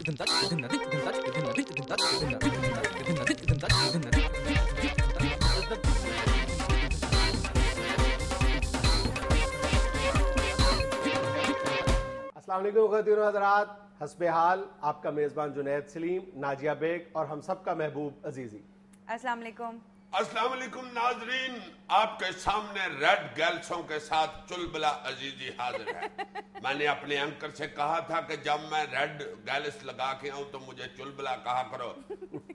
السلام علیکم خواتین و حضرات، حسب حال آپ کا میزبان جنید سلیم، ناجیہ بیگ اور ہم سب کا محبوب عزیزی۔ السلام علیکم۔ السلام علیکم ناظرین، آپ کے سامنے ریڈ گیلسوں کے ساتھ چلبلا عزیزی حاضر ہے۔ میں نے اپنے اینکر سے کہا تھا کہ جب میں ریڈ گیلس لگا کے آؤں تو مجھے چلبلا کہا کرو،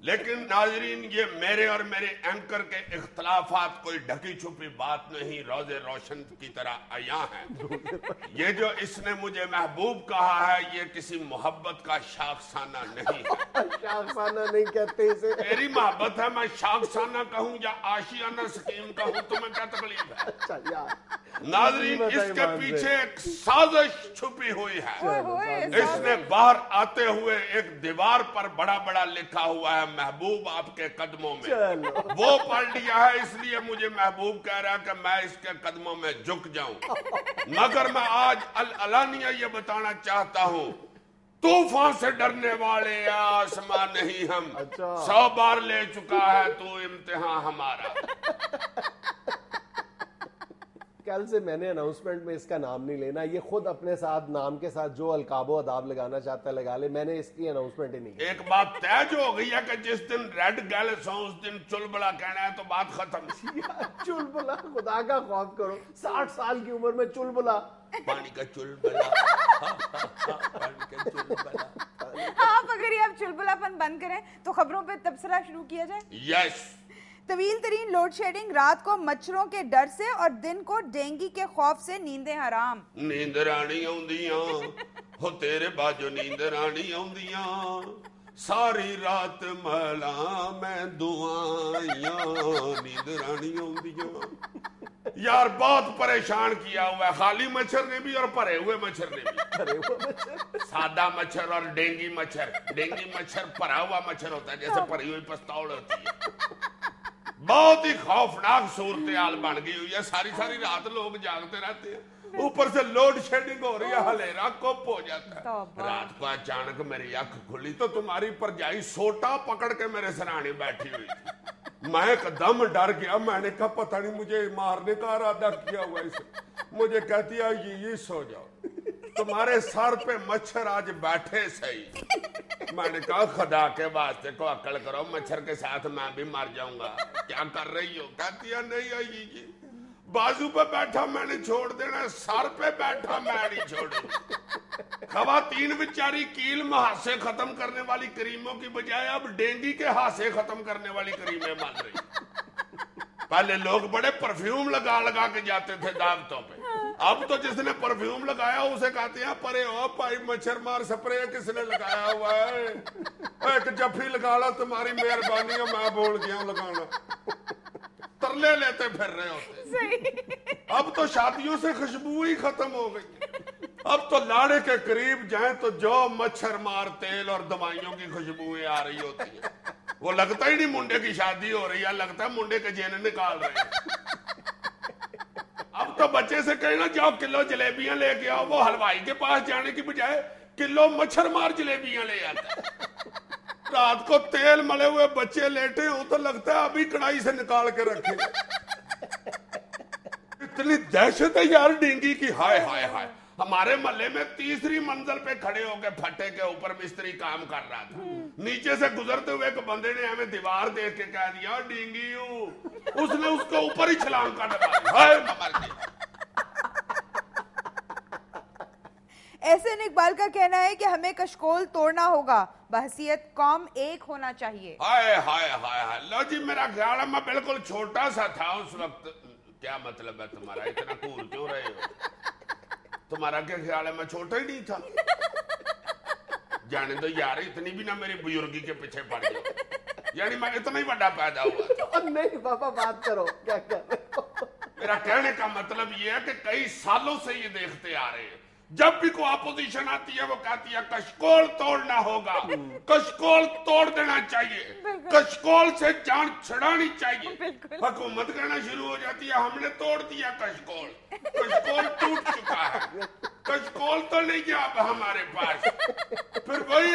لیکن ناظرین یہ میرے اور میرے اینکر کے اختلافات کوئی ڈھکی چھپی بات نہیں، روز روشن کی طرح عیاں ہیں۔ یہ جو اس نے مجھے محبوب کہا ہے یہ کسی محبت کا شاخسانہ نہیں ہے۔ شاخسانہ نہیں کہتے اسے، میری محبت ہے، میں شاخسانہ کہوں یا آشیانہ سکیم کہوں، تمہیں کیا تکلیف ہے؟ اچھا یار ناظرین اس کے پیچھے ایک سازش چھپی ہوئی ہے۔ اس نے باہر آتے ہوئے ایک دیوار پر بڑا بڑا لکھا ہوا ہے محبوب آپ کے قدموں میں، وہ پڑھ لیا ہے، اس لیے مجھے محبوب کہہ رہا ہے کہ میں اس کے قدموں میں جھک جاؤں، مگر میں آج علانیہ یہ بتانا چاہتا ہوں طوفان سے ڈرنے والے آسمان نہیں ہم، 100 بار لے چکا ہے تو امتحان ہمارا۔ کل سے میں نے اناؤنسمنٹ میں اس کا نام نہیں لینا، یہ خود اپنے ساتھ نام کے ساتھ جو القاب و اداب لگانا چاہتا ہے لگا لے، میں نے اس کی اناؤنسمنٹ ہی نہیں کی۔ ایک بات طے جو ہو گئی ہے کہ جس دن ریڈ گیلس ہوں اس دن چلبلا کہنا ہے تو بات ختم۔ چلبلا، خدا کا خوف کرو، 60 سال کی عمر میں چلبلا، پانی کا چلبلا، پانی کا چلبلا۔ آپ اگر یہ آپ چلبلا پن بند کریں تو خبروں پہ تبصرہ شروع کیا جائے۔ یس، طویل ترین لوڈ شیڈنگ، رات کو مچھروں کے ڈر سے اور دن کو ڈینگی کے خوف سے نیندیں حرام۔ نیند رانی آؤندیاں ہو تیرے باجو، نیند رانی آؤندیاں ساری رات ملا میں دعائیاں، نیند رانی آؤندیاں۔ یار بہت پریشان کیا ہوا ہے، خالی مچھر نے بھی اور پرے ہوئے مچھر نے بھی۔ سادہ مچھر اور ڈینگی مچھر، ڈینگی مچھر پرا ہوا مچھر ہوتا ہے جیسے پری ہوئی پستول ہوتی ہے۔ بہت ہی خوفناک صورتحال بن گئی ہوئی ہے، ساری ساری رات لوگ جاگتے رہتے ہیں، اوپر سے لوڈ شیڈنگ ہو رہی ہے، ہلیرا کپ ہو جاتا ہے۔ رات کو اچانک میری آنکھ کھلی تو تمہاری پرجائی سوٹا پکڑ کے میرے سرانے بیٹھی ہوئی تھی۔ میں ایک دم ڈر گیا، میں نے کہا پتہ نہیں مجھے مارنے کا ارادہ کیا ہوا اسے۔ مجھے کہتی ہے یہ سو جاؤ، تمہارے سر پہ مچھر آج بیٹھے صحیح۔ میں نے کہا خدا کے واسطے کو عقل کرو، مچھر کے ساتھ میں بھی مر جاؤں گا، کیا کر رہی ہو؟ کہتی ہے نہیں آئی جی، بازو پہ بیٹھا میں نے چھوڑ دینا، سر پہ بیٹھا میں نہیں چھوڑوں۔ خواتین بیچاری کیل محاسے ختم کرنے والی کریموں کی بجائے اب ڈینگی کے ہاسے ختم کرنے والی کریمیں بن رہی۔ پہلے لوگ بڑے پرفیوم لگا لگا کے جاتے تھے دعوتوں پہ، اب تو جس نے پرفیوم لگایا اسے کہتے ہیں پرے ہو بھائی مچھر مار سپرے کس نے لگایا ہوا ہے، ایک جفی لگا لا تمہاری مہربانی ہے، میں بھول گیا ہوں لگانا۔ ترلے لیتے پھر رہے ہوتے۔ اب تو شادیوں سے خوشبو ہی ختم ہو گئی، اب تو لاڑے کے قریب جائیں تو جو مچھر مار تیل اور دوائیوں کی خوشبوئیں آ رہی ہوتی ہیں، وہ لگتا ہی نہیں منڈے کی شادی ہو رہی ہے، لگتا ہے منڈے کے جین نکال رہے ہیں۔ اب تو بچے سے کہنا جاؤ کلو جلیبیاں لے کے آؤ، وہ حلوائی کے پاس جانے کی بجائے کلو مچھر مار جلیبیاں لے آتا ہے۔ رات کو تیل ملے ہوئے بچے لیٹے ہوں تو لگتا ہے ابھی کڑائی سے نکال کے رکھے۔ اتنی دہشت ہے یار ڈینگی کی، ہائے ہائے ہائے۔ ہمارے محلے میں 3ری منزل پہ کھڑے ہو کے پھٹے کے اوپر مستری کام کر رہا تھا، نیچے سے گزرتے ہوئے ایک بندے نے ہمیں دیوار دیکھ کے کہہ دیا ڈینگی ہوں، اس نے اس کو اوپر ہی چھلانگ کر ڈالا، ہائے مر گیا۔ احسن اقبال کا کہنا ہے کہ ہمیں کشکول توڑنا ہوگا، بحثیت قوم ایک ہونا چاہیے۔ ہائے ہائے ہائے ہائے، لو جی میرا خیال ہے میں بالکل چھوٹا سا تھا اس وقت۔ کیا مطلب ہے تمہارا، اتنا کول کیوں رہے ہو؟ تمہارا کیا خیال ہے میں چھوٹا ہی نہیں تھا؟ جانے تو یار اتنی بھی نہ میری بزرگی کے پیچھے پڑ جاؤ، یعنی میں اتنا ہی بڑا پیدا ہوا۔ نہیں بابا بات کرو، کیا کر رہے ہو؟ میرا کہنے کا مطلب یہ ہے کہ کئی سالوں سے یہ دیکھتے آ رہے ہیں، جب بھی کوئی اپوزیشن آتی ہے وہ کہتی ہے کشکول توڑنا ہوگا، کشکول توڑ دینا چاہیے، کشکول سے جان چھڑانی چاہیے۔ حکومت کہنا شروع ہو جاتی ہے ہم نے توڑ دیا کشکول، کشکول ٹوٹ چکا ہے، کشکول تو نہیں ہے اب ہمارے پاس۔ پھر وہی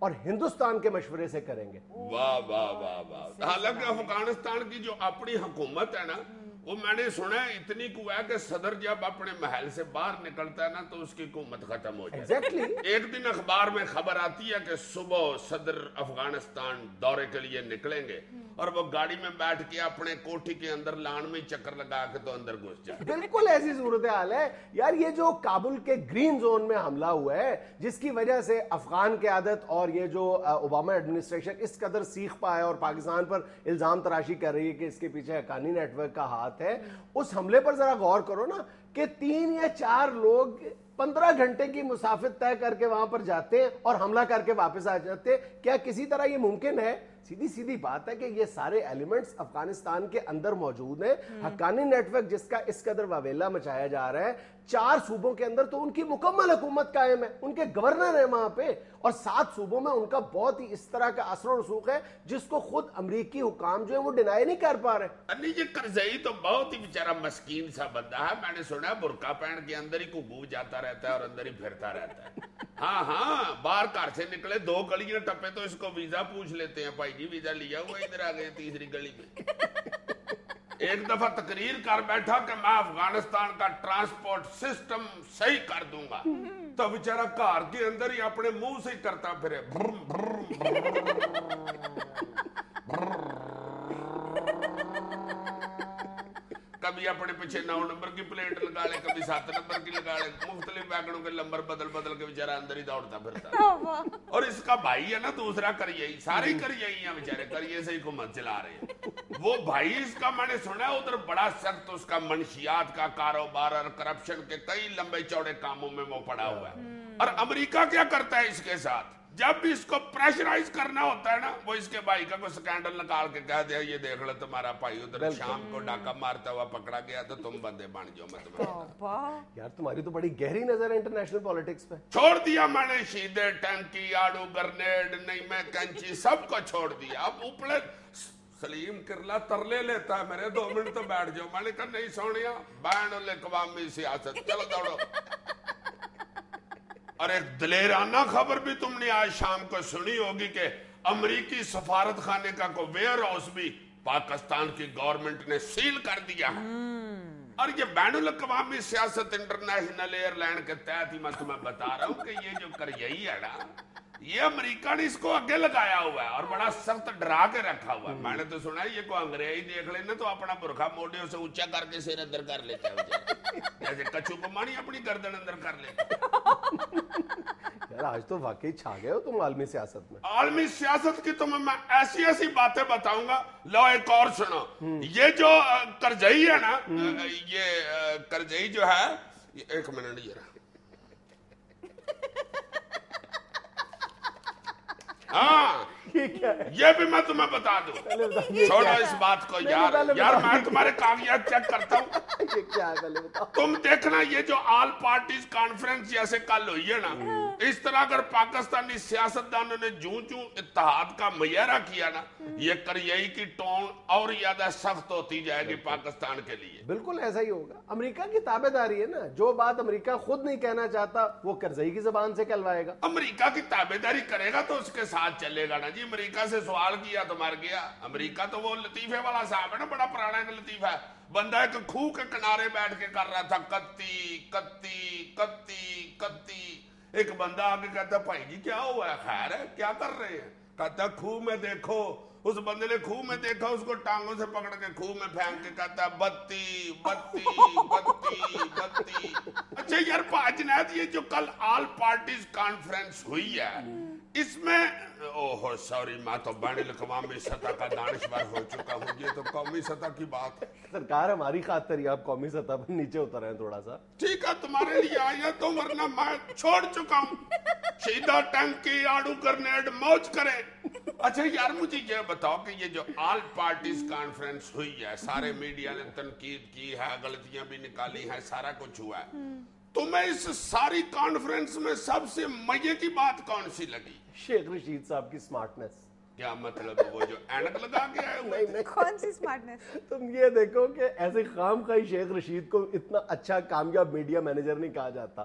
اور ہندوستان کے مشورے سے کریں گے. واہ واہ واہ واہ. حالانکہ افغانستان کی جو اپنی حکومت ہے نا وہ میں نے سنا ہے اتنی کو ہے کہ صدر جب اپنے محل سے باہر نکلتا ہے نا تو اس کی حکومت ختم ہو جاتی ہے. ایک دن اخبار میں خبر آتی ہے کہ صبح صدر افغانستان دورے کے لیے نکلیں گے اور وہ گاڑی میں بیٹھ کے اپنے کوٹھی کے اندر لان میں چکر لگا کے تو اندر گھس جائے. بالکل ایسی صورتحال ہے یار. یہ جو کابل کے گرین زون میں حملہ ہوا ہے جس کی وجہ سے افغان قیادت اور یہ جو اوباما ایڈمنسٹریشن اس قدر سیخ پایا اور پاکستان پر الزام تراشی کر رہی ہے کہ اس کے پیچھے حقانی نیٹ ورک کا ہاتھ ہے, اس حملے پر ذرا غور کرو نا کہ 3 یا 4 لوگ 15 گھنٹے کی مسافت طے کر کے وہاں پر جاتے ہیں اور حملہ کر کے واپس آ جاتے ہیں. کیا کسی طرح یہ ممکن ہے؟ سیدھی بات ہے کہ یہ سارے ایلیمنٹس افغانستان کے اندر موجود ہیں. حقانی نیٹ ورک جس کا اس قدر واویلا مچایا جا رہا ہے, 4 صوبوں کے اندر تو ان کی مکمل حکومت قائم ہے, ان کے گورنر ہیں وہاں پہ, اور 7 صوبوں میں ان کا بہت ہی اس طرح کا اثر و رسوخ ہے جس کو خود امریکی حکام جو ہے وہ ڈینائی نہیں کر پا رہے. یہ کرزئی تو بہت ہی بیچارہ مسکین سا بندہ ہے. میں نے سنا برقع پہن کے اندر ہی کو جاتا رہتا ہے اور اندر ہی پھرتا رہتا ہے. ہاں باہر گھر سے نکلے 2 گلیاں ٹپے تو اس کو ویزا پوچھ لیتے ہیں, بھائی جی ویزا لیا ہوا, ادھر آ گئے 3ری گلی میں. ایک دفعہ تقریر کر بیٹھا کہ میں افغانستان کا ٹرانسپورٹ سسٹم صحیح کر دوں گا, تو بیچارہ گھر کے اندر ہی اپنے منہ سے کرتا پھرے کبھی اپنے پیچھے 9 نمبر کی پلیٹ لگا لے, کبھی 7 نمبر کی لگا لے, مختلف ویگنوں کے نمبر بدل کے بیچارہ اندر ہی دوڑتا پھرتا. اور اس کا بھائی ہے نا دوسرا کریئی, سارے کریئی ہیں بیچارے, کریے سے ہی حکومت چلا رہے ہیں. وہ بھائی اس کا میں نے سنا ادھر بڑا سخت اس کا منشیات کا کاروبار اور کرپشن کے کئی لمبے چوڑے کاموں میں وہ پڑا ہوا ہے. اور امریکہ کیا کرتا ہے اس کے ساتھ, جب بھی اس کو پریشرائز کرنا ہوتا ہے نا وہ اس کے بھائی کا کوئی سکینڈل نکال کے کہہ دیا یہ دیکھ لو تمہارا بھائی ادھر شام کو ڈاکہ مارتا ہوا پکڑا گیا تو تم بندے بن جاؤ. میں تمہیں یار تمہاری تو بڑی گہری نظر ہے انٹرنیشنل پالیٹکس پہ. چھوڑ دیا میں نے شیدے, ٹینکی, آڑو, گرنیڈ, نہیں میں کنچی سب کو چھوڑ دیا. اب اوپر سلیم کرلا ترلے لیتا ہے میرے 2 منٹ تو بیٹھ جاؤ. میں نے کہا نہیں سونیا, بین الاقوامی سیاست, چلو دوڑو. اور ایک دلیرانہ خبر بھی تم نے آج شام کو سنی ہوگی کہ امریکی سفارت خانے کا کوئی ویئر ہاؤس بھی پاکستان کی گورنمنٹ نے سیل کر دیا ہے. اور یہ بین الاقوامی سیاست انٹرنیشنل ایئر لائن کے تحت ہی میں تمہیں بتا رہا ہوں کہ یہ جو کریئی ہے نا یہ امریکہ نے اس کو آگے لگایا ہوا ہے اور بڑا سخت ڈرا کے رکھا ہوا ہے. میں نے تو سنا ہے یہ کوئی انگریزی دیکھ لینا تو اپنا برقع موڈیوں سے اونچا کر کے سر اندر کر لیتا ہے, جیسے کچھو کو مانی اپنی گردن اندر کر لیتا. یار آج تو واقعی چھا گئے ہو تم عالمی سیاست میں. عالمی سیاست کی تمہیں میں ایسی باتیں بتاؤں گا. لو ایک اور سنو, یہ جو کرزئی ہے نا, یہ کرزئی جو ہے, ایک منٹ یہ رہا, ہاں یہ بھی میں تمہیں بتا دوں. چھوڑو اس بات کو یار, میں تمہارے کاغذات چیک کرتا ہوں. تم دیکھنا یہ جو آل پارٹیز کانفرنس جیسے کل ہوئی ہے نا, اس طرح اگر پاکستانی سیاستدانوں نے جوں اتحاد کا مظاہرہ کیا نا, یہ کریئی کی ٹون اور زیادہ سخت ہوتی جائے گی پاکستان کے لیے. بالکل ایسا ہی ہوگا. امریکہ کی تابع داری ہے نا, جو بات امریکہ خود نہیں کہنا چاہتا وہ کرزئی کی زبان سے کہلوائے گا. امریکہ کی تابع داری کرے گا تو اس کے ساتھ چلے گا نا جی. امریکہ سے سوال کیا تو مر گیا. امریکہ تو وہ لطیفے والا صاحب ہے نا, بڑا پرانا ایک لطیفہ ہے. بندہ ایک کھوہ کے کنارے بیٹھ کے کر رہا تھا کتی کتی کتی کتی. ایک بندہ آگے کہتا بھائی جی کیا ہوا ہے, خیر ہے, کیا کر رہے ہیں؟ کہتا کھوہ میں دیکھو. اس بندے نے کھوہ میں دیکھا, اس کو ٹانگوں سے پکڑ کے کھوہ میں پھینک کے کہتا بتی بتی بتی بتی. اچھا یار پاجنید, یہ جو کل آل پارٹیز کانفرنس ہوئی ہے اس میں اوہ سوری میں تو بین الاقوامی سطح کا دانشور ہو چکا ہوں, یہ تو قومی سطح کی بات ہے. سرکار ہماری خاطر ہی آپ قومی سطح پر نیچے اتر رہے ہیں تھوڑا سا. ٹھیک ہے تمہارے لیے آیا تو, ورنہ میں چھوڑ چکا ہوں. شیدہ ٹینکی, آڑو گرنیڈ موج کرے. اچھا یار مجھے یہ بتاؤ کہ یہ جو آل پارٹیز کانفرنس ہوئی ہے, سارے میڈیا نے تنقید کی ہے, غلطیاں بھی نکالی ہیں, سارا کچھ ہوا ہے, تمہیں اس ساری کانفرنس میں سب سے مزے کی بات کون سی لگی؟ شیخ رشید صاحب کی سمارٹنس. کیا مطلب وہ جو اینک لگا کے آئے ہوئے تھے؟ کون سی سمارٹنس؟ تم یہ دیکھو کہ ایسے خام خواہ شیخ رشید کو اتنا اچھا کامیاب میڈیا مینیجر نہیں کہا جاتا.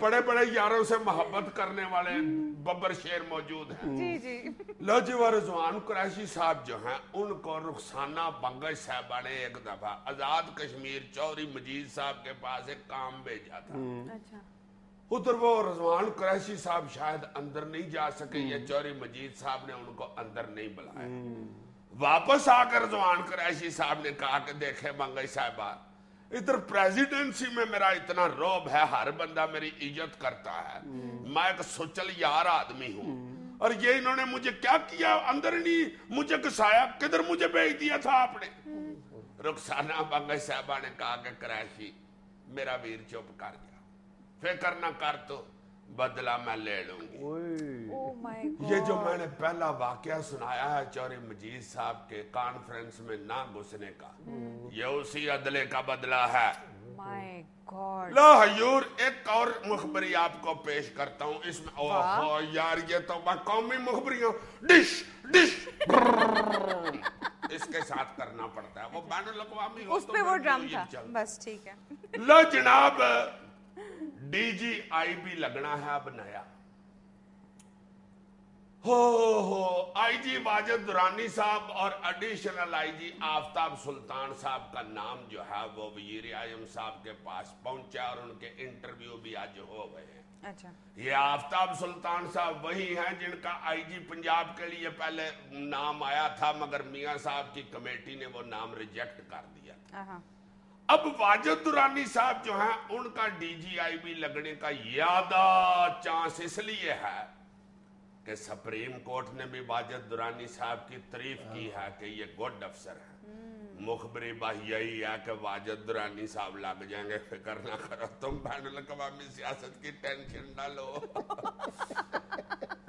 بڑے بڑے یاروں سے محبت کرنے والے ببر شیر موجود ہیں. جی جی. لو جی وہ رضوان قریشی صاحب جو ہیں ان کو رخسانہ بنگش صاحبہ نے ایک دفعہ آزاد کشمیر چوہری مجید صاحب کے پاس ایک کام بھیجا تھا. اچھا. ادھر وہ رضوان قریشی صاحب شاید اندر نہیں جا سکے یا چوہری مجید صاحب نے ان کو اندر نہیں بلایا. واپس آ کر رضوان قریشی صاحب نے کہا کہ دیکھیں بنگش صاحبہ ادھر پریزیڈنسی میں میرا اتنا روب ہے, ہر بندہ میری عزت کرتا ہے, میں ایک سچل یار آدمی ہوں, اور یہ انہوں نے مجھے کیا کیا, اندر نہیں مجھے گھسایا, کدھر مجھے بھیج دیا تھا آپ نے. رخسانہ بنگش صاحبہ نے کہا کہ قریشی میرا ویر چپ کر گیا, فکر نہ کر تو بدلہ میں لے لوں گی. یہ جو میں نے پہلا واقعہ سنایا ہے چوہری مجید صاحب کے کانفرنس میں نہ گھسنے کا, یہ اسی عدلے کا بدلہ ہے. لا حیور ایک اور مخبری آپ کو پیش کرتا ہوں, اس میں اوہ یار یہ تو میں قومی مخبری ہوں, ڈش ڈش اس کے ساتھ کرنا پڑتا ہے, وہ بین الاقوامی ہو اس پہ وہ ڈرم تھا بس. ٹھیک ہے. لو جناب ڈی جی آئی بی لگنا ہے اب نیا. ہو آئی جی واجد درانی صاحب اور ایڈیشنل آئی جی آفتاب سلطان صاحب کا نام جو ہے وہ وزیر اعظم صاحب کے پاس پہنچا اور ان کے انٹرویو بھی آج ہو گئے ہیں. اچھا. یہ آفتاب سلطان صاحب وہی ہیں جن کا آئی جی پنجاب کے لیے پہلے نام آیا تھا مگر میاں صاحب کی کمیٹی نے وہ نام ریجیکٹ کر دیا. اب واجد درانی صاحب جو ہیں ان کا ڈی جی آئی بی لگنے کا زیادہ چانس اس لیے ہے کہ سپریم کورٹ نے بھی واجد درانی صاحب کی تعریف کی ہے کہ یہ گڈ افسر ہے. مخبری بات یہی ہے کہ واجد درانی صاحب لگ جائیں گے, فکر نہ کرو تم بین الاقوامی سیاست کی ٹینشن نہ لو.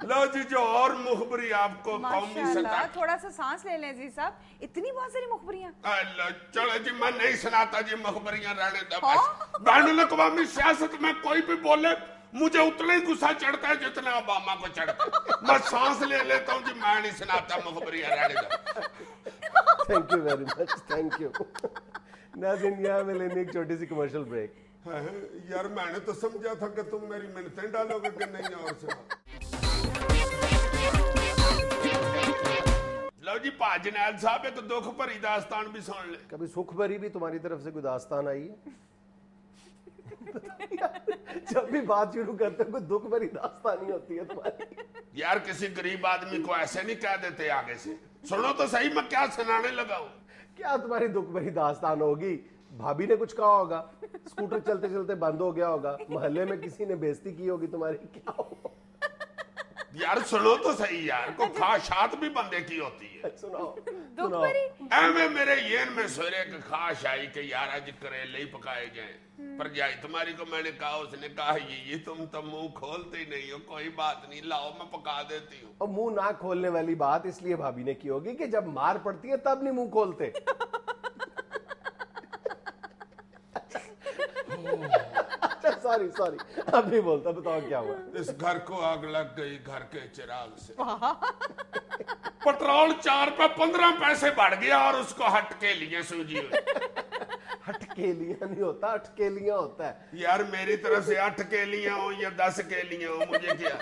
لو جی جو اور مخبری آپ کو قومی سطح, تھوڑا سا سانس لے لیں عزیز صاحب, اتنی بہت ساری مخبریاں. چلو جی میں نہیں سناتا جی مخبریاں رہنے دو. بین الاقوامی سیاست میں کوئی بھی بولے مجھے اتنا ہی غصہ چڑھتا ہے جتنا اوباما کو چڑھتا ہے. میں سانس لے لیتا ہوں جی, میں نہیں سناتا مخبریاں رہنے دو. Thank you very much, thank you. ناظرین یہاں میں لینے ایک چھوٹی سی کمرشل بریک. یار میں نے تو سمجھا تھا کہ تم میری منتیں ڈالو گے کہ نہیں. اور سنا لو جی پا جنیل صاحب ایک دکھ بھری داستان بھی سن لے. کبھی سکھ بھری بھی تمہاری طرف سے کوئی داستان آئی ہے؟ جب بھی بات شروع کرتے کوئی دکھ بھری داستانی ہوتی ہے تمہاری. یار کسی غریب آدمی کو ایسے نہیں کہہ دیتے آگے سے, سنو تو صحیح میں کیا سنانے لگا ہوں. کیا تمہاری دکھ بھری داستان ہوگی؟ بھابھی نے کچھ کہا ہوگا, اسکوٹر چلتے چلتے بند ہو گیا ہوگا, محلے میں کسی نے بےزتی کی ہوگی تمہاری, کیا ہوگا؟ یار سنو تو صحیح یار, کو خواہشات بھی بندے کی ہوتی ہے. سناؤ دکھ بھری. ایویں میرے ین میں سویرے ایک خواہش آئی کہ یار آج کریلے ہی پکائے جائیں. پر جائی تمہاری کو میں نے کہا, اس نے کہا یہ تم تو منہ کھولتے ہی نہیں ہو, کوئی بات نہیں لاؤ میں پکا دیتی ہوں. اور منہ نہ کھولنے والی بات اس لیے بھابھی نے کی ہوگی کہ جب مار پڑتی ہے تب نہیں منہ کھولتے. سوری اب نہیں بولتا, بتاؤ کیا ہوا. اس گھر کو آگ لگ گئی گھر کے چراغ سے. پٹرول 4 پہ 15 پیسے بڑھ گیا اور اس کو ہٹ کے لیے سوجی ہوئی. ہٹکیلیاں نہیں ہوتا, اٹکیلیاں ہوتا ہے. یار میری طرف سے 8 کیلیاں ہوں یا 10 کیلیاں ہوں مجھے کیا.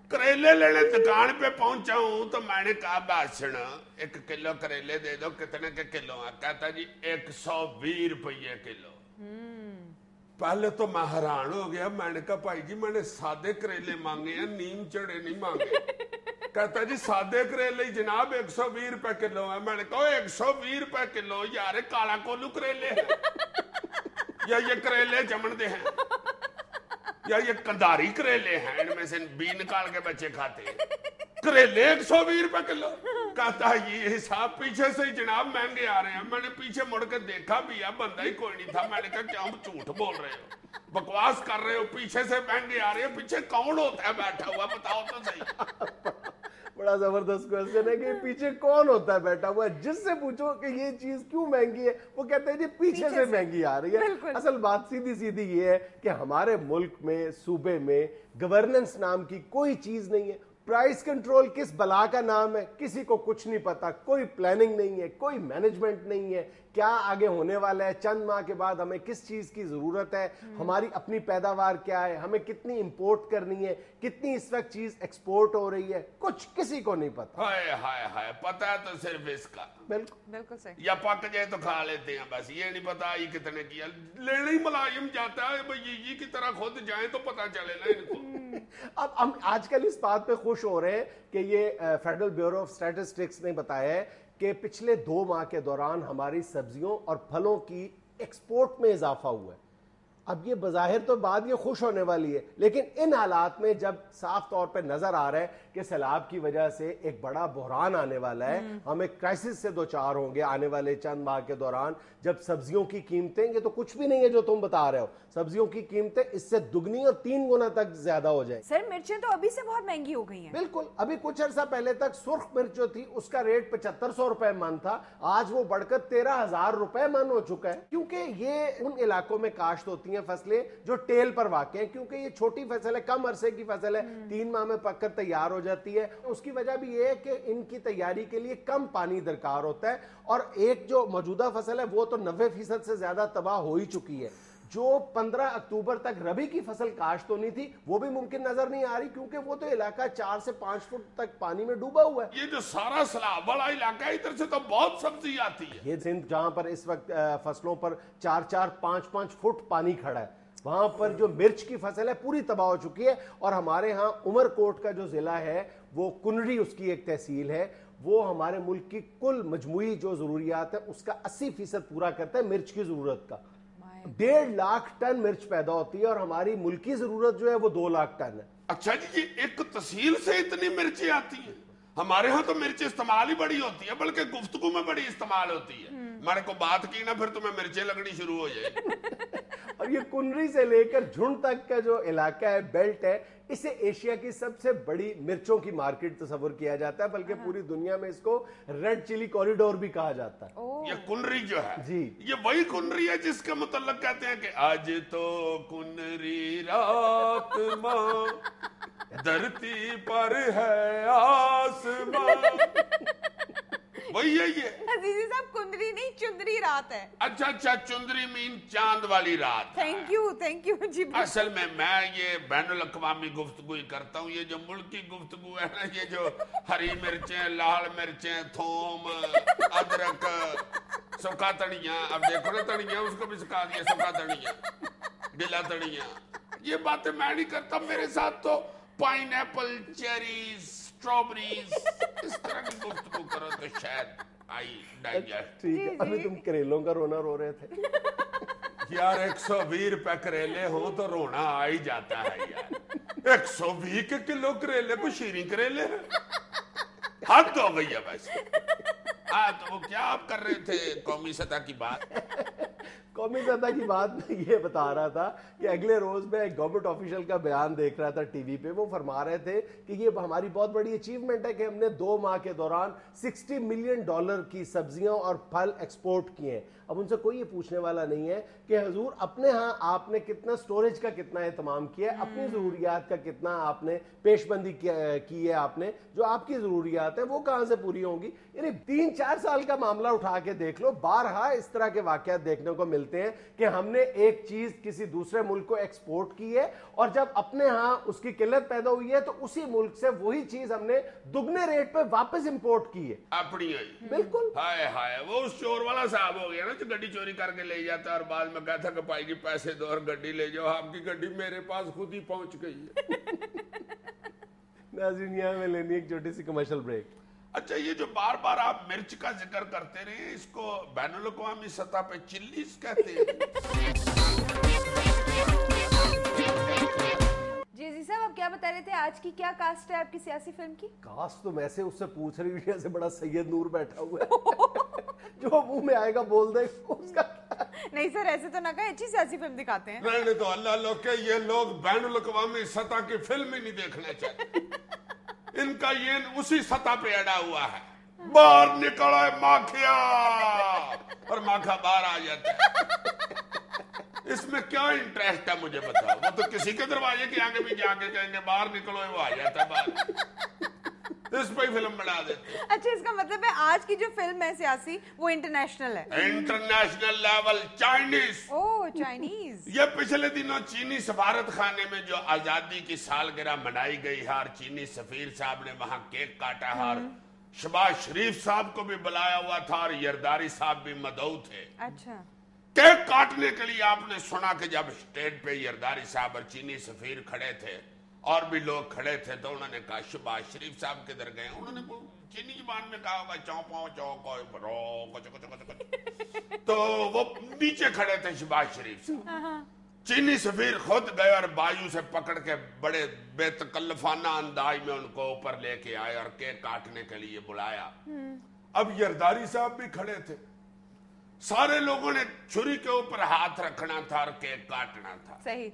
کریلے لینے دکان پہ پہنچا ہوں تو میں نے کہا باسن 1 کلو کریلے دے دو. کتنے کے کلو ہیں؟ کہتا جی 120 روپے کلو. پہلے تو میں حیران ہو گیا, میں نے کہا بھائی جی میں نے سادے کریلے مانگے ہیں, نیم چڑے نہیں مانگے. کہتا جی سادے کریلے جناب 120 روپے کلو ہیں. میں نے کہا 120 روپے کلو یار کالا کولو کریلے ہیں یا یہ کریلے جمن دے ہیں یا یہ کنداری کریلے ہیں, ان میں سے بی نکال کے بچے کھاتے ہیں. کریلے 120 روپے کلو. کہتا ہے یہ حساب پیچھے سے جناب مہنگے آ رہے ہیں. میں نے پیچھے مڑ کے دیکھا بھی ہے, بندہ ہی کوئی نہیں تھا. میں نے کہا کیا ہم جھوٹ بول رہے ہو, بکواس کر رہے ہو, پیچھے سے مہنگے آ رہے ہیں. پیچھے کون ہوتا ہے بیٹھا ہوا, بتاؤ تو صحیح. بڑا زبردست کوسچن ہے کہ پیچھے کون ہوتا ہے بیٹھا ہوا. جس سے پوچھو کہ یہ چیز کیوں مہنگی ہے, وہ کہتے ہیں جی پیچھے سے مہنگی آ رہی ہے. اصل بات سیدھی یہ ہے کہ ہمارے ملک میں, صوبے میں گورننس نام کی کوئی چیز نہیں ہے. پرائس کنٹرول کس بلا کا نام ہے, کسی کو کچھ نہیں پتا. کوئی پلاننگ نہیں ہے, کوئی مینجمنٹ نہیں ہے, کیا آگے ہونے والا ہے, چند ماہ کے بعد ہمیں کس چیز کی ضرورت ہے, ہماری اپنی پیداوار کیا ہے, ہمیں کتنی امپورٹ کرنی ہے, کتنی اس وقت چیز ایکسپورٹ ہو رہی ہے, کچھ کسی کو نہیں پتا. ہائے ہائے ہائے, پتا ہے تو صرف اس کا, بالکل صحیح. یا پک جائے تو کھا لیتے ہیں بس, یہ نہیں پتا یہ کتنے کیا, لینا ہی ملائم جاتا ہے بھئی یہ کی طرح خود جائیں تو پتا چلے نا ان کو. اب ہم آج کل اس بات پہ خوش ہو رہے ہیں کہ یہ فیڈرل بیورو آف اسٹیٹسٹکس نے بتایا ہے کہ پچھلے 2 ماہ کے دوران ہماری سبزیوں اور پھلوں کی ایکسپورٹ میں اضافہ ہوا ہے. اب یہ بظاہر تو بات یہ خوش ہونے والی ہے, لیکن ان حالات میں جب صاف طور پہ نظر آ رہا ہے کہ سیلاب کی وجہ سے ایک بڑا بحران آنے والا ہے, ہم ایک کرائسس سے دوچار ہوں گے آنے والے چند ماہ کے دوران, جب سبزیوں کی قیمتیں, یہ تو کچھ بھی نہیں ہے جو تم بتا رہے ہو, سبزیوں کی قیمتیں اس سے دگنی اور 3 گنا تک زیادہ ہو جائیں. سر مرچیں تو ابھی سے بہت مہنگی ہو گئی ہیں. بالکل, ابھی کچھ عرصہ پہلے تک سرخ مرچ جو تھی اس کا ریٹ 7500 روپے من تھا, آج وہ بڑھ کر 13000 روپے من ہو چکا ہے, کیونکہ یہ ان علاقوں میں کاشت ہوتی ہیں فصلیں جو ٹیل پر واقع ہیں, کیونکہ یہ چھوٹی فصل ہے, کم عرصے کی فصل ہے, 3 ماہ میں پک کر تیار ہو جاتی ہے. اس کی وجہ بھی یہ ہے کہ ان کی تیاری کے لیے کم پانی درکار ہوتا ہے, اور ایک جو موجودہ فصل ہے وہ تو 90% سے زیادہ تباہ ہو ہی چکی ہے. جو 15 اکتوبر تک ربی کی فصل کاشت ہونی تھی وہ بھی ممکن نظر نہیں آ رہی, کیونکہ وہ تو علاقہ 4 سے 5 فٹ تک پانی میں ڈوبا ہوا ہے. یہ جو سارا سیلاب والا علاقہ ہے ادھر سے تو بہت سبزی آتی ہے. یہ سندھ جہاں پر اس وقت فصلوں پر 4-4, 5-5 فٹ پانی کھڑا ہے, وہاں پر جو مرچ کی فصل ہے پوری تباہ ہو چکی ہے. اور ہمارے ہاں عمر کوٹ کا جو ضلع ہے وہ کنری اس کی ایک تحصیل ہے, وہ ہمارے ملک کی کل مجموعی جو ضروریات ہے اس کا 80% پورا کرتا ہے مرچ کی ضرورت کا. 1.5 لاکھ ٹن مرچ پیدا ہوتی ہے, اور ہماری ملکی ضرورت جو ہے وہ 2 لاکھ ٹن ہے. اچھا جی, یہ ایک تحصیل سے اتنی مرچیں آتی ہیں؟ ہمارے ہاں تو مرچ استعمال ہی بڑی ہوتی ہے, بلکہ گفتگو میں بڑی استعمال ہوتی ہے. ہمارے کو بات کی نا پھر تمہیں مرچیں لگنی شروع ہو جائے. اور یہ کنری سے لے کر جھنڈ تک کا جو علاقہ ہے, بیلٹ ہے, اسے ایشیا کی سب سے بڑی مرچوں کی مارکیٹ تصور کیا جاتا ہے, بلکہ پوری دنیا میں اس کو ریڈ چلی کوریڈور بھی کہا جاتا ہے. یہ کنری جو ہے جی, یہ وہی کنری ہے جس کے متعلق کہتے ہیں کہ آج تو کنری رات ماں دھرتی پر ہے آسمان, وہی ہے یہ. عزیزی صاحب کندری نہیں چندری رات ہے. اچھا اچھا, چندری مین چاند والی رات. تھینک یو جی. اصل میں یہ بین الاقوامی گفتگو ہی کرتا ہوں, یہ جو ملکی گفتگو ہے نا, یہ جو ہری مرچیں, لال مرچیں, تھوم, ادرک, سوکھا تڑیاں, اب دیکھو نا تڑیاں اس کو بھی سکھا دیا, سوکھا تڑیاں, ڈیلا تڑیاں, یہ باتیں میں نہیں کرتا. میرے ساتھ تو پائن ایپل, چیریز, اسٹرابریز, اس طرح کی گفتگو کرو تو شاید آئی ڈائجسٹ. ٹھیک ہے. ابھی تم کریلوں کا رونا رو رہے تھے. یار 120 روپے کریلے ہو تو رونا آ ہی جاتا ہے یار. 120 کے کلو کریلے کو شیریں کریلے حد ہو گئی ہے بس. تو وہ کیا آپ کر رہے تھے قومی سطح کی بات؟ قومی سطح کی بات میں یہ بتا رہا تھا کہ اگلے روز میں ایک گورنمنٹ آفیشل کا بیان دیکھ رہا تھا ٹی وی پہ, وہ فرما رہے تھے کہ یہ ہماری بہت بڑی اچیومنٹ ہے کہ ہم نے 2 ماہ کے دوران $60 ملین کی سبزیاں اور پھل ایکسپورٹ کیے ہیں. اب ان سے کوئی یہ پوچھنے والا نہیں ہے کہ حضور اپنے ہاں آپ نے کتنا سٹوریج کا کتنا اہتمام کیا ہے, اپنی ضروریات کا کتنا آپ نے پیش بندی کی ہے, آپ نے جو آپ کی ضروریات ہیں وہ کہاں سے پوری ہوں گی. یعنی 3-4 سال کا معاملہ اٹھا کے دیکھ لو, بارہا اس طرح کے واقعات دیکھنے کو ملتے ہیں کہ ہم نے ایک چیز کسی دوسرے ملک کو ایکسپورٹ کی ہے, اور جب اپنے ہاں اس کی قلت پیدا ہوئی ہے تو اسی ملک سے وہی چیز ہم نے دگنے ریٹ پہ واپس امپورٹ کی ہے. اپنی بالکل. ہائے ہائے, وہ اس چور والا صاحب ہو گیا نا جو گڈی چوری کر کے لے جاتا ہے اور بعد میں کہتا کہ بھائی جی پیسے دو اور گڈی لے جاؤ, آپ کی گڈی میرے پاس خود ہی پہنچ گئی ہے. ناظرین یہاں میں لینی ایک چھوٹی سی کمرشل بریک. اچھا, یہ جو بار بار آپ مرچ کا ذکر کرتے رہے, اس کو بین الاقوامی سطح پہ چلیز کہتے ہیں. جی صاحب آپ کیا بتا رہے تھے, آج کی کیا کاسٹ ہے آپ کی سیاسی فلم کی؟ کاسٹ تو میں سے اس سے پوچھ رہی ہوں جیسے بڑا سید نور بیٹھا ہوا ہے جو منہ میں آئے گا بول دے اس کا. نہیں سر ایسے تو نہ کہیں, اچھی سیاسی فلم دکھاتے ہیں. نہیں تو اللہ لوگ کہ یہ لوگ بین الاقوامی سطح کی فلم ہی نہیں دیکھنا چاہتے. ان کا یہ اسی سطح پہ اڑا ہوا ہے, باہر نکلو ماکھیا, اور ماکھا باہر آ جاتا ہے. اس میں کیا انٹرسٹ ہے مجھے بتاؤ؟ وہ تو کسی کے دروازے کے آگے بھی جا کے کہیں گے باہر نکلو, وہ آ جاتا ہے باہر. اس پہ ہی فلم بنا دیتے. اچھا اس کا مطلب ہے آج کی جو فلم ہے سیاسی وہ انٹرنیشنل ہے. International level Chinese. اوہ چائنیز. یہ پچھلے دنوں چینی سفارت خانے میں جو آزادی کی سالگرہ منائی گئی ہے اور چینی سفیر صاحب نے وہاں کیک کاٹا ہے اور شہباز شریف صاحب کو بھی بلایا ہوا تھا اور یرداری صاحب بھی مدعو تھے. اچھا کیک کاٹنے کے لیے آپ نے سنا کہ جب اسٹیج پہ یرداری صاحب اور چینی سفیر کھڑے تھے اور بھی لوگ کھڑے تھے تو انہوں نے کہا شہباز شریف صاحب کدھر گئے. انہوں نے چینی زبان میں کہا ہوگا چونپاؤ چوکو برو کچھ کچھ کچھ کچھ. تو وہ نیچے کھڑے تھے شہباز شریف صاحب. چینی سفیر خود گئے اور بایو سے پکڑ کے بڑے بے تکلفانہ انداز میں ان کو اوپر لے کے آئے اور کیک کاٹنے کے لیے بلایا. اب یرداری صاحب بھی کھڑے تھے. سارے لوگوں نے چھری کے اوپر ہاتھ رکھنا تھا اور کیک کاٹنا تھا. صحیح.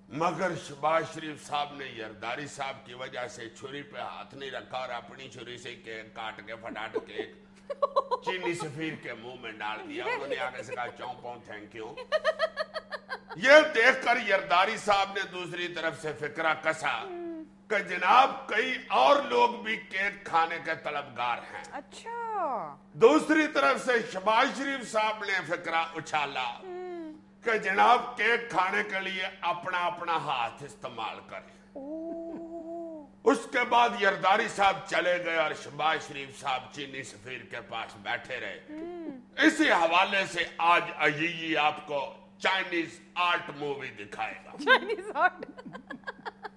مگر شہباز شریف صاحب نے یرداری صاحب کی وجہ سے چھری پہ ہاتھ نہیں رکھا اور اپنی چھری سے کیک کاٹ کے فٹاٹ کیک چینی سفیر کے منہ میں ڈال دیا. انہوں نے آگے سے کہا چونپاؤ تھینک یو. یہ دیکھ کر یرداری صاحب نے دوسری طرف سے فکرہ کسا کہ جناب کئی اور لوگ بھی کیک کھانے کے طلبگار ہیں. اچھا. دوسری طرف سے شہباز شریف صاحب نے فکرہ اچھالا کہ جناب کیک کھانے کے لیے اپنا اپنا ہاتھ استعمال کریں. اس کے بعد یرداری صاحب چلے گئے اور شہباز شریف صاحب چینی سفیر کے پاس بیٹھے رہے. اسی حوالے سے آج عزیزی آپ کو چائنیز آرٹ مووی دکھائے گا. Chinese art.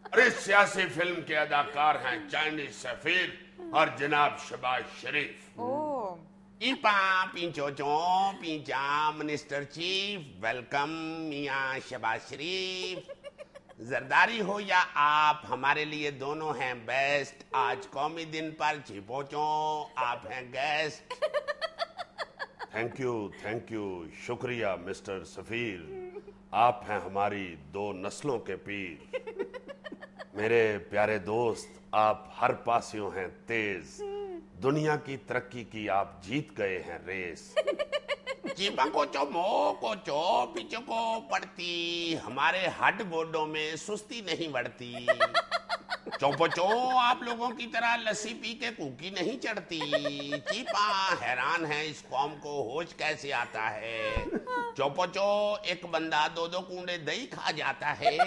اور اس سیاسی فلم کے اداکار ہیں چائنیز سفیر اور جناب شہباز شریف. اوہ. ایپا پینچو چو پینچا منسٹر چیف ویلکم میاں شہباز شریف. زرداری ہو یا آپ ہمارے لیے دونوں ہیں بیسٹ. آج قومی دن پر چھپو چو آپ ہیں گیسٹ. تھینک یو شکریہ مسٹر سفیر. آپ ہیں ہماری دو نسلوں کے پیر. میرے پیارے دوست آپ ہر پاسیوں ہیں تیز. دنیا کی ترقی کی آپ جیت گئے ہیں ریس. چیپا کو چو مو کو چو پیچھو کو پڑتی ہمارے ہڈ گوڈوں میں سستی نہیں بڑھتی. چوپو چو آپ لوگوں کی طرح لسی پی کے کوکی نہیں چڑھتی. چیپا حیران ہے اس قوم کو ہوش کیسے آتا ہے. چوپو چو ایک بندہ دو دو کنڈے دہی کھا جاتا ہے.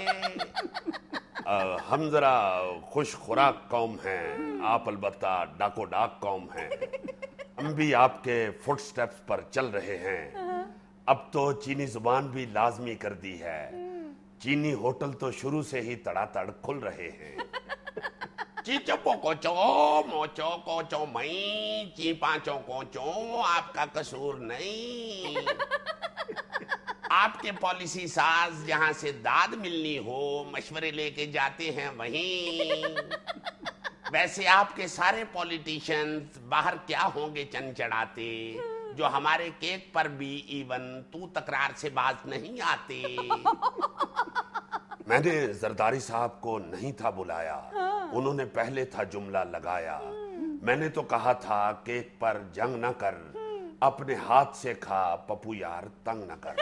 ہم ذرا خوش خوراک قوم ہیں. آپ البتہ ڈاکو ڈاک قوم ہیں. ہم بھی آپ کے فٹ سٹیپس پر چل رہے ہیں. اب تو چینی زبان بھی لازمی کر دی ہے. چینی ہوٹل تو شروع سے ہی تڑا تڑ کھل رہے ہیں. چیچو پوکو چو موچو کو چو مئی چی پانچوں کو چو آپ کا قصور نہیں. آپ کے پالیسی ساز جہاں سے داد ملنی ہو مشورے لے کے جاتے ہیں وہیں. ویسے آپ کے سارے پولیٹیشنز باہر کیا ہوں گے چن چڑھاتے جو ہمارے کیک پر بھی ایون تو تکرار سے باز نہیں آتے. میں نے زرداری صاحب کو نہیں تھا بلایا. انہوں نے پہلے تھا جملہ لگایا. میں نے تو کہا تھا کیک پر جنگ نہ کر اپنے ہاتھ سے کھا پپو یار تنگ نہ کر.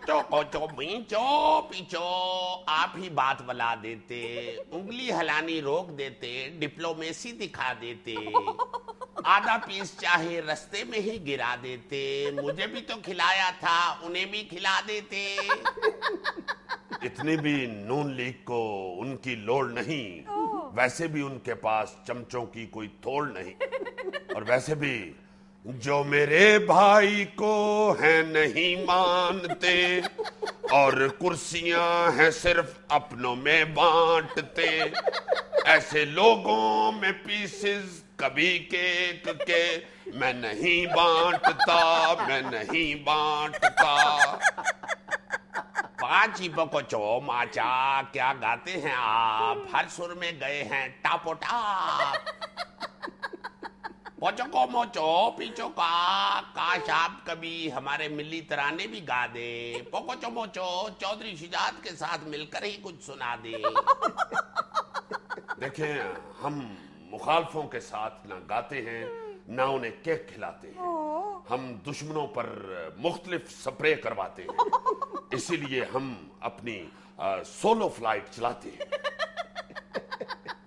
چوکو چو پینچو پیچو آپ ہی بات بلا دیتے. انگلی ہلانی روک دیتے. ڈپلومیسی دکھا دیتے. آدھا پیس چاہے رستے میں ہی گرا دیتے. مجھے بھی تو کھلایا تھا انہیں بھی کھلا دیتے. اتنی بھی نون لیگ کو ان کی لوڑ نہیں. ویسے بھی ان کے پاس چمچوں کی کوئی تھوڑ نہیں. اور ویسے بھی جو میرے بھائی کو ہیں نہیں مانتے اور کرسیاں ہیں صرف اپنوں میں بانٹتے ایسے لوگوں میں پیسز کبھی کیک کے میں نہیں بانٹتا میں نہیں بانٹتا. پانچ ہی پکو چو ماچا کیا گاتے ہیں آپ. ہر سر میں گئے ہیں ٹاپو ٹاپ. پوچو کو موچو پیچو کا کاش آپ کبھی ہمارے ملی ترانے بھی گا دے. پوکو چو موچو چودھری شجاعت کے ساتھ مل کر ہی کچھ سنا دے. دیکھیں ہم مخالفوں کے ساتھ نہ گاتے ہیں نہ انہیں کیک کھلاتے ہیں. ہم دشمنوں پر مختلف سپرے کرواتے ہیں. اسی لیے ہم اپنی سولو فلائٹ چلاتے ہیں.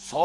100